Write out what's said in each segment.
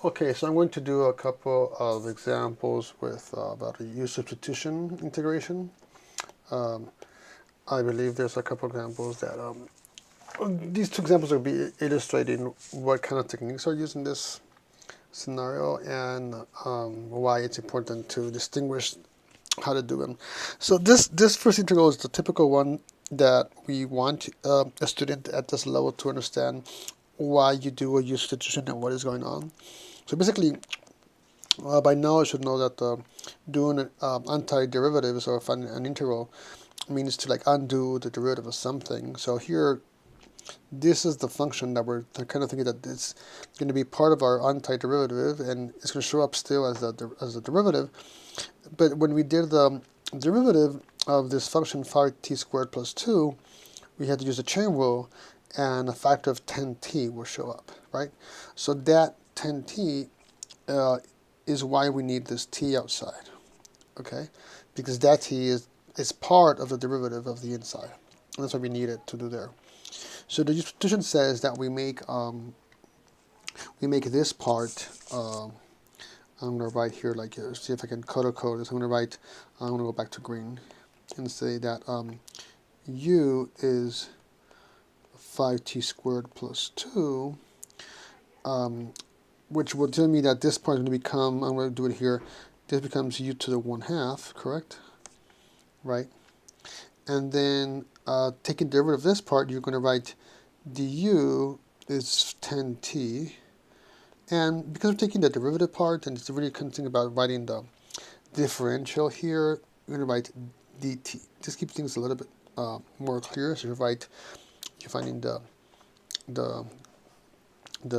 Okay, so I'm going to do a couple of examples with about a u-substitution integration. Um, I believe there's a couple examples that these two examples will be illustrating what kind of techniques are used in this scenario and why it's important to distinguish how to do them. So this first integral is the typical one that we want a student at this level to understand why you do a u-substitution and what is going on. So basically, by now I should know that doing antiderivatives or finding an integral means to like undo the derivative of something. So here, this is the function that we're kind of thinking that it's going to be part of our antiderivative, and it's going to show up still as a derivative. But when we did the derivative of this function 5t squared plus 2, we had to use a chain rule, and a factor of 10t will show up, right? So that 10t is why we need this t outside, okay? Because that t is part of the derivative of the inside. And that's what we need it to do there. So the substitution says that we make this part. I'm going to write here like see if I can color code this. I'm going to go back to green and say that u is 5t squared plus 2. Which will tell me that this part is going to become, I'm going to do it here, this becomes u to the 1/2, correct? Right? And then taking derivative of this part, you're going to write du is 10t. And because we're taking the derivative part, and it's really kind of thing about writing the differential here, you're going to write dt. Just keep things a little bit more clear. So you're finding the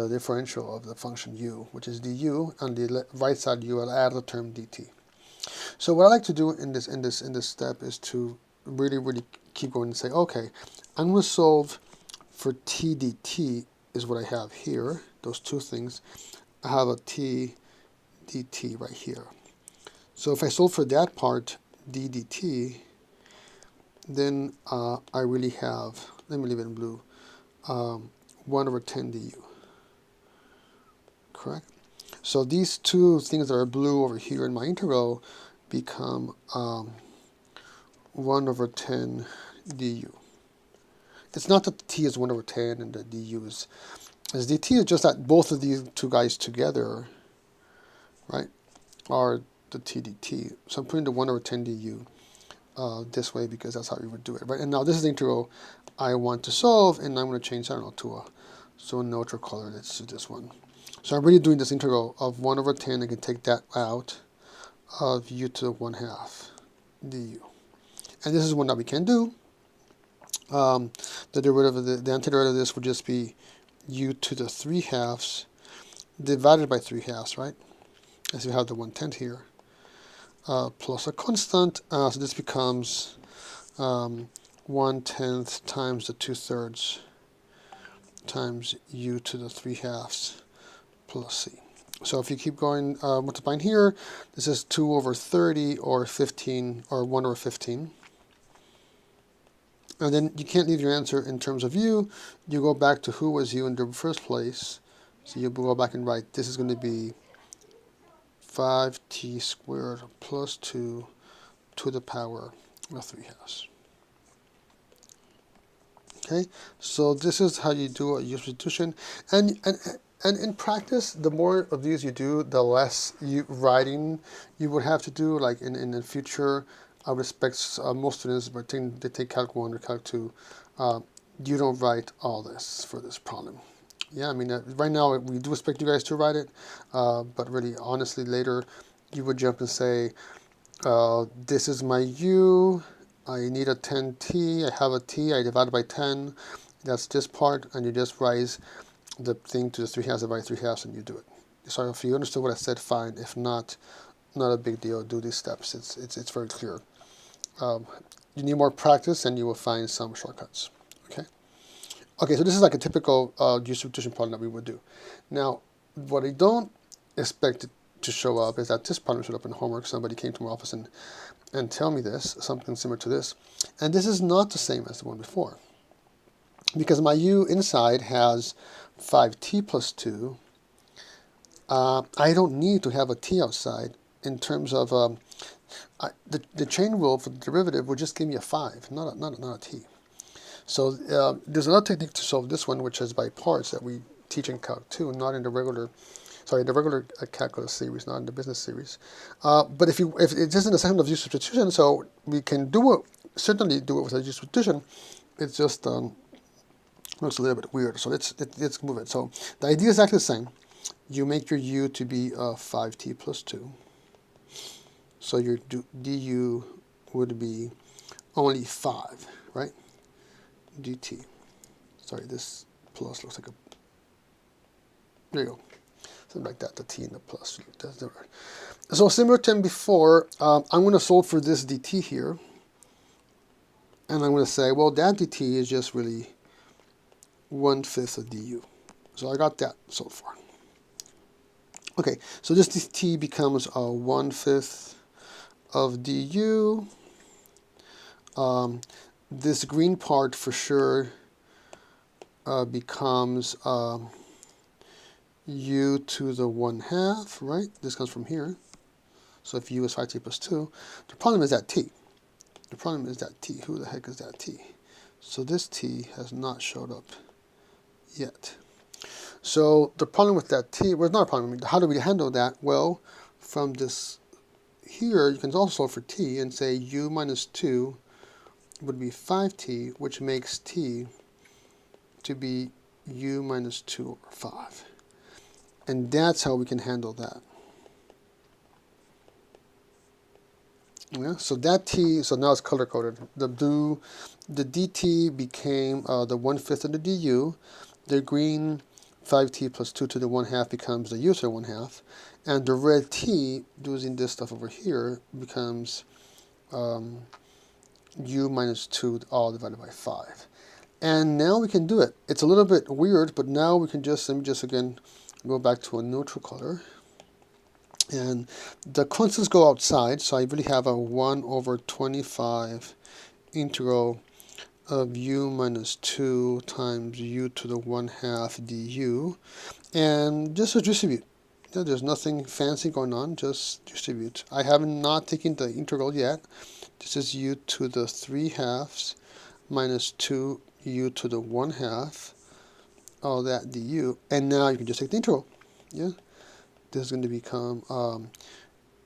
differential of the function u, which is du. On the right side, you will add the term dt. So what I like to do in this step is to really keep going and say, okay, I'm going to solve for t dt is what I have here. Those two things. I have a t dt right here. So if I solve for that part, d dt, then I really have, let me leave it in blue, 1/10 du. Correct? So these two things that are blue over here in my integral become 1/10 du. It's not that the t is 1/10 and the du is dt, is just that both of these two guys together, right, are the t dt. So I'm putting the 1/10 du this way because that's how we would do it, right? And now this is the integral I want to solve, and I'm going to change, I don't know, to a neutral color. Let's do this one. So I'm really doing this integral of 1/10. I can take that out of u to the 1/2 du. And this is one that we can do. The derivative of the antiderivative of this would just be u to the 3/2 divided by 3/2, right? As we have the 1/10 here, plus a constant. So this becomes 1/10 times the 2/3 times u to the 3/2 plus c. So if you keep going multiplying here, this is 2/30 or 15 or 1/15. And then you can't leave your answer in terms of u. You go back to who was u in the first place. So you go back and write this is going to be 5t squared plus 2 to the power of 3/2. Okay, so this is how you do a u-substitution. And in practice, the more of these you do, the less writing you would have to do. Like in the future, I would expect most students, but they take Calc 1 or Calc 2, you don't write all this for this problem. Yeah, I mean, right now we do expect you guys to write it, but really, honestly, later you would jump and say, this is my u, I need a 10t, I have a t, I divide by 10, that's this part, and you just raise the thing to the 3/2 by 3/2 and you do it. So if you understood what I said, fine. If not, not a big deal. Do these steps. It's very clear. You need more practice and you will find some shortcuts. Okay. Okay, so this is like a typical u-substitution problem that we would do. Now, what I don't expect to show up is that this problem showed up in homework. Somebody came to my office and tell me this, something similar to this. And this is not the same as the one before. Because my u inside has 5t plus 2, I don't need to have a t outside in terms of the chain rule for the derivative would just give me a 5, not a t. So there's another technique to solve this one, which is by parts that we teach in Calc 2, not in the regular, sorry, the regular calculus series, not in the business series. But if it isn't a section of u-substitution, so we can do it, certainly do it with a u-substitution. It's just looks a little bit weird. So let's move it. So the idea is exactly the same. You make your u to be 5t plus 2. So your du would be only 5, right? dt. Sorry, this plus looks like a, there you go. Something like that, the t and the plus. So similar to before, I'm going to solve for this dt here. And I'm going to say, well, that dt is just really 1/5 of du. So I got that so far. Okay, so this dt becomes 1/5 of du. This green part for sure becomes u to the 1/2, right? This comes from here. So if u is 5t plus 2, the problem is that t. The problem is that t. Who the heck is that t? So this t has not showed up yet. So the problem with that t, well, it's not a problem. How do we handle that? Well, from this here, you can also solve for t and say u minus 2 would be 5t, which makes t to be u minus 2 over 5. And that's how we can handle that. Yeah, so that t, so now it's color-coded. The dt became the 1/5 of the du. The green 5t plus 2 to the 1/2 becomes the u to the 1/2. And the red t, using this stuff over here, becomes u minus 2 all divided by 5. And now we can do it. It's a little bit weird, but now we can just, let me just again go back to a neutral color. And the constants go outside, so I really have a 1/25 integral of u minus 2 times u to the 1/2 du. And just to distribute. There's nothing fancy going on, just distribute. I have not taken the integral yet. This is u to the 3/2 minus 2 u to the 1/2, all that du. And now you can just take the integral. Yeah. This is going to become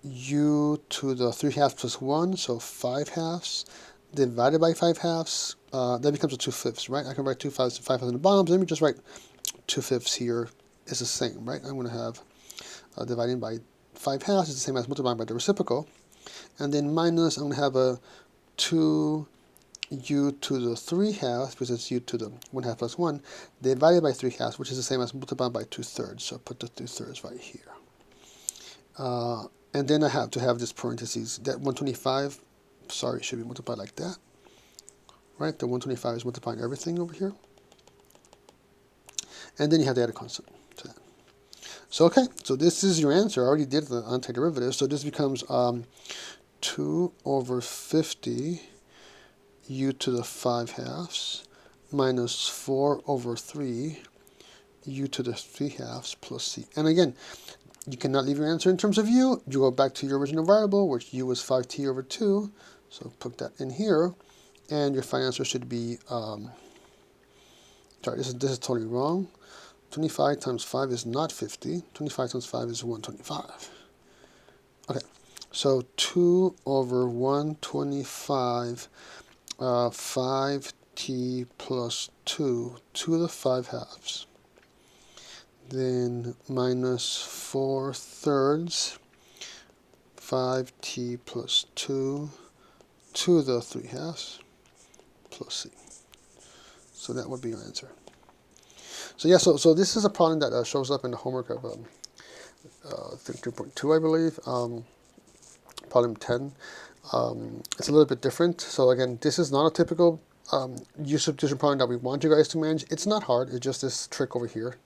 u to the 3/2 plus 1, so 5/2 divided by 5/2. That becomes a 2/5, right? I can write 5/2 on the bottom. So let me just write 2/5 here. It's the same, right? I'm going to have dividing by 5/2 is the same as multiplying by the reciprocal. And then minus, I'm going to have a 2 u to the 3/2, because it's u to the 1/2 plus 1, divided by 3/2, which is the same as multiplying by 2/3. So put the 2/3 right here. And then I have to have this parentheses. That 125, sorry, should be multiplied like that. Right? The 125 is multiplying everything over here. And then you have to add a constant to that. So, okay, so this is your answer. I already did the antiderivative. So this becomes 2/50 u to the 5/2 minus 4/3 u to the 3/2 plus c. And again, you cannot leave your answer in terms of u. You go back to your original variable, which u was 5t over 2. So put that in here. And your final answer should be, sorry, this is totally wrong. 25 times 5 is not 50. 25 times 5 is 125. Okay, so 2/125, 5t plus 2 to the 5/2. Then minus 4/3, 5t plus 2 to the 3/2 plus c. So that would be your answer. So yeah, so this is a problem that shows up in the homework of 3.2, I believe, problem 10. It's a little bit different. So again, this is not a typical u-substitution problem that we want you guys to manage. It's not hard. It's just this trick over here.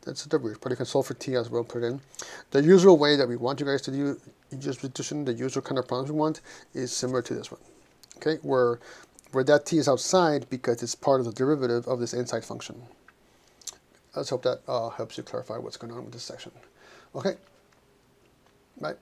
That's the root, but you can solve for t as well, put it in. The usual way that we want you guys to do u-substitution, the usual kind of problems we want, is similar to this one. Okay, where that t is outside because it's part of the derivative of this inside function. let's hope that helps you clarify what's going on with this section. Okay, bye.